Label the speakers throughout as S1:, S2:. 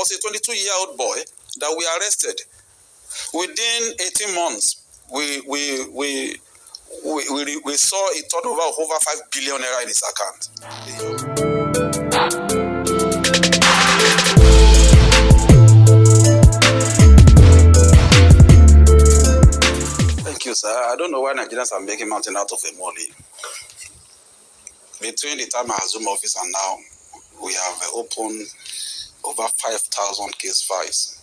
S1: was a 22-year-old boy that we arrested. Within 18 months, we saw a turnover of over 5 billion naira in his account. Thank you, sir. I don't know why Nigerians are making mountain out of a molehill. Between the time I assumed office and now, we have opened over 5,000 case files.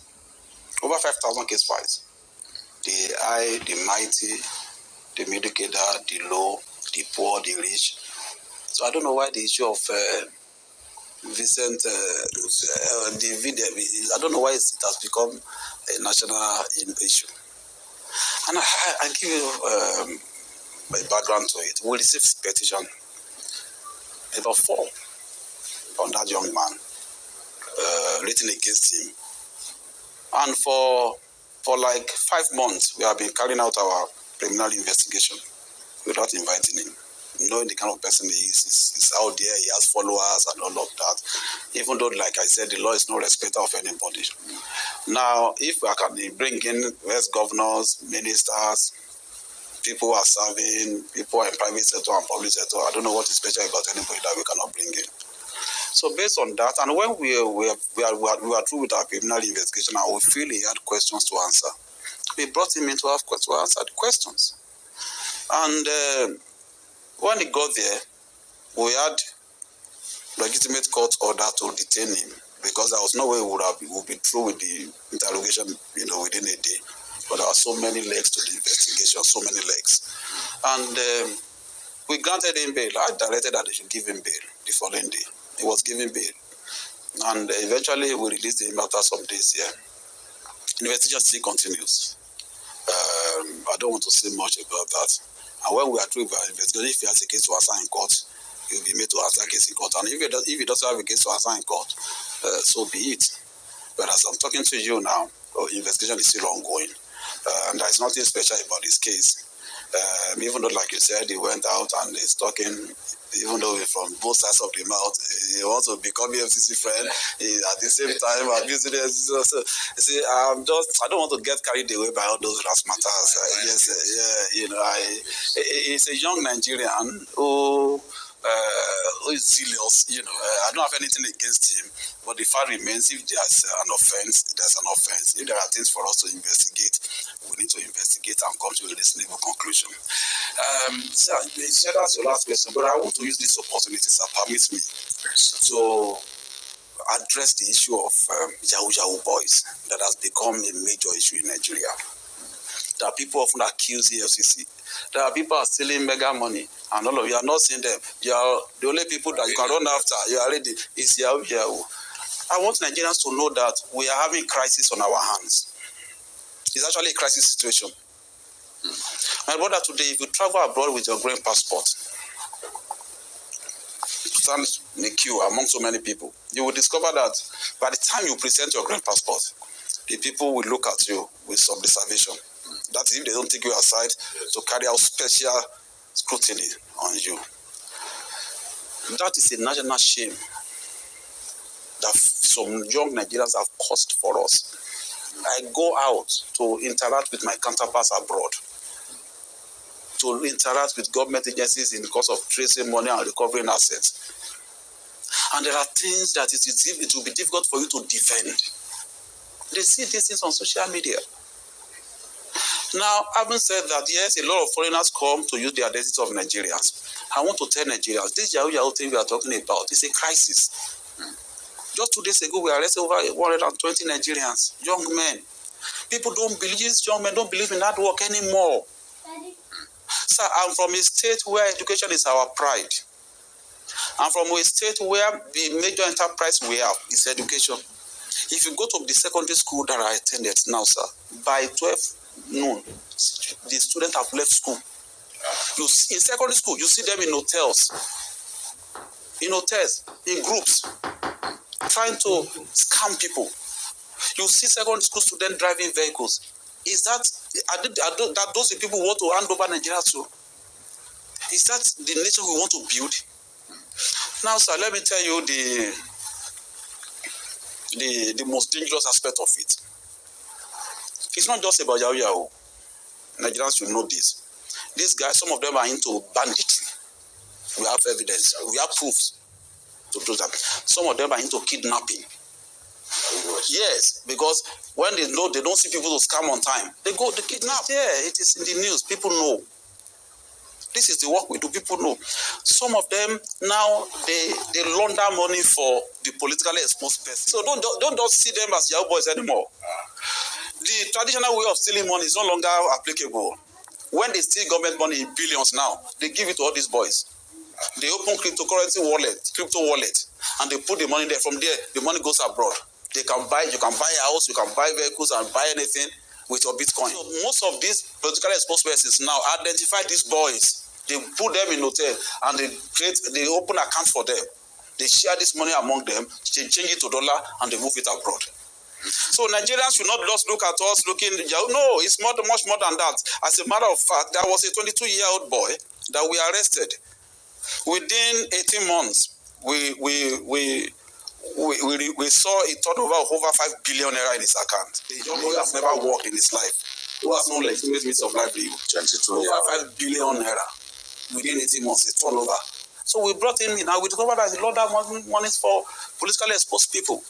S1: Over 5,000 case files. The high, the mighty, the mediocre, the low, the poor, the rich. So I don't know why the issue of Vincent, the video, I don't know why it has become a national issue. And I give you my background to it. We received petition, about 4, on that young man, written against him. And for like 5 months, we have been carrying out our criminal investigation without inviting him. Knowing the kind of person he is, he's out there, he has followers and all of that. Even though, like I said, the law is no respecter of anybody. Now, if we can bring in ex-governors, ministers, people who are serving, people in private sector and public sector, I don't know what is special about anybody that we cannot bring in. So based on that, and when we are through with our criminal investigation and we feel he had questions to answer, we brought him in to answer the questions. And when he got there, we had legitimate court order to detain him because there was no way we would be through with the interrogation, within a day. But there are so many legs to the investigation, so many legs. And we granted him bail. I directed that they should give him bail the following day. He was given bail. And eventually we released him after some days here. Investigation still continues. I don't want to say much about that. And when we are through with our investigation, if he has a case to answer in court, he will be made to answer a case in court. And if he doesn't have a case to answer in court, so be it. But as I'm talking to you now, investigation is still ongoing. And there is nothing special about this case. Even though, like you said, he went out and he's talking, even though from both sides of the mouth, he wants to become EFCC friend. At the same time, abusing the EFCC. So, see, I don't want to get carried away by all those razzmatazz. He's a young Nigerian who is zealous. I don't have anything against him, but the fact remains, if there's an offense, there's an offense. If there are things for us to investigate, we need to investigate and come to a reasonable conclusion. So you said that's your last question, but I want to use this opportunity, sir, permit me, to address the issue of Yahoo boys that has become a major issue in Nigeria. There are people often accuse the EFCC. There are people who are stealing mega money, and all of you are not seeing them. You are the only people that you can run after. You are ready. It's Yahoo. I want Nigerians to know that we are having crisis on our hands. It's actually a crisis situation. My brother, today, if you travel abroad with your green passport, stand in a queue among so many people, you will discover that by the time you present your green passport, the people will look at you with some reservation. That is if they don't take you aside to carry out special scrutiny on you. That is a national shame that some young Nigerians have caused for us. I go out to interact with my counterparts abroad, to interact with government agencies in the course of tracing money and recovering assets. And there are things that it will be difficult for you to defend. They see these things on social media. Now, having said that, yes, a lot of foreigners come to use the identity of Nigerians. I want to tell Nigerians, this Yahoo thing we are talking about is a crisis. Just 2 days ago, we arrested over 120 Nigerians, young men. People don't believe, young men don't believe in hard work anymore. Sir, I'm from a state where education is our pride. I'm from a state where the major enterprise we have is education. If you go to the secondary school that I attended now, sir, by 12 noon, the students have left school. You see, in secondary school, you see them in hotels, in groups, trying to scam people. You see secondary school students driving vehicles. Is that those the people who want to hand over Nigeria to? Is that the nation we want to build? Now, sir, let me tell you the most dangerous aspect of it. It's not just about Yahoo Yahoo. Nigerians should know this. These guys, some of them are into banditry. We have evidence. We have proofs to prove that. Some of them are into kidnapping. Yes, because when they know they don't see people to scam on time, they go to kidnap. Yeah, it is in the news. People know. This is the work we do. People know. Some of them now they launder money for the politically exposed person. So don't just see them as Yahoo boys anymore. The traditional way of stealing money is no longer applicable. When they steal government money in billions now, they give it to all these boys. They open crypto wallet, and they put the money there. From there, the money goes abroad. You can buy a house, you can buy vehicles and buy anything with your Bitcoin. So most of these politically exposed persons now identify these boys. They put them in hotel and they open accounts for them. They share this money among them, they change it to dollar and they move it abroad. So Nigerians should not just look at us looking, no, it's much more than that. As a matter of fact, there was a 22-year-old boy that we arrested. Within 18 months, we saw a turnover of over 5 billion naira in his account. The young boy has never worked in his life. Who has no legitimate means of livelihood. Over 5 billion naira within 18 months, a turnover. So we brought him in and we discovered that he laundered money for politically exposed people.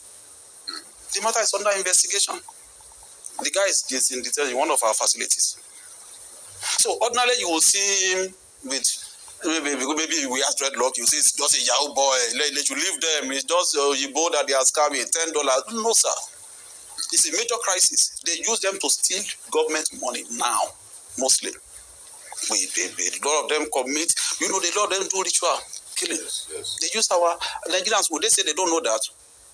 S1: The matter is under investigation. The guy is in detail in one of our facilities. So ordinarily you will see him with maybe we have dreadlock. You see it's just a Yahoo boy. Let you leave them. It's just Yibo that they are scamming $10. No, sir. It's a major crisis. They use them to steal government money now, mostly. A lot of them commit. A lot of them do ritual killing. Yes. They use our Nigerians. Would they say they don't know that?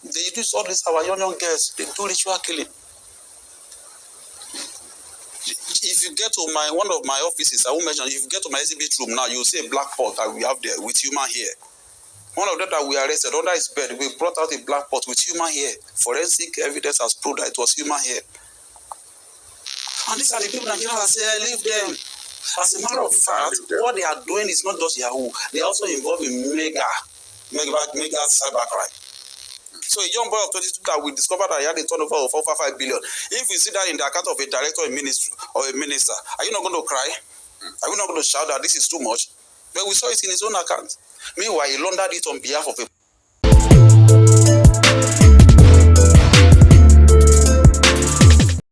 S1: They use all these our young girls. They do ritual killing. If you get to one of my offices, I won't mention. If you get to my exhibit room now, you will see a black pot that we have there with human hair. One of them that we arrested under his bed, we brought out a black pot with human hair. Forensic evidence has proved that it was human hair. And these are the people Nigerians that say, leave them. As a matter of fact, what they are doing is not just Yahoo. They are also involved in mega cybercrime. So a young boy of 22 that we discovered that he had a turnover of over 5 billion. If you see that in the account of a director, a ministry, or a minister, are you not going to cry? Are you not going to shout that this is too much? But we saw it in his own account. Meanwhile, he laundered it on behalf of a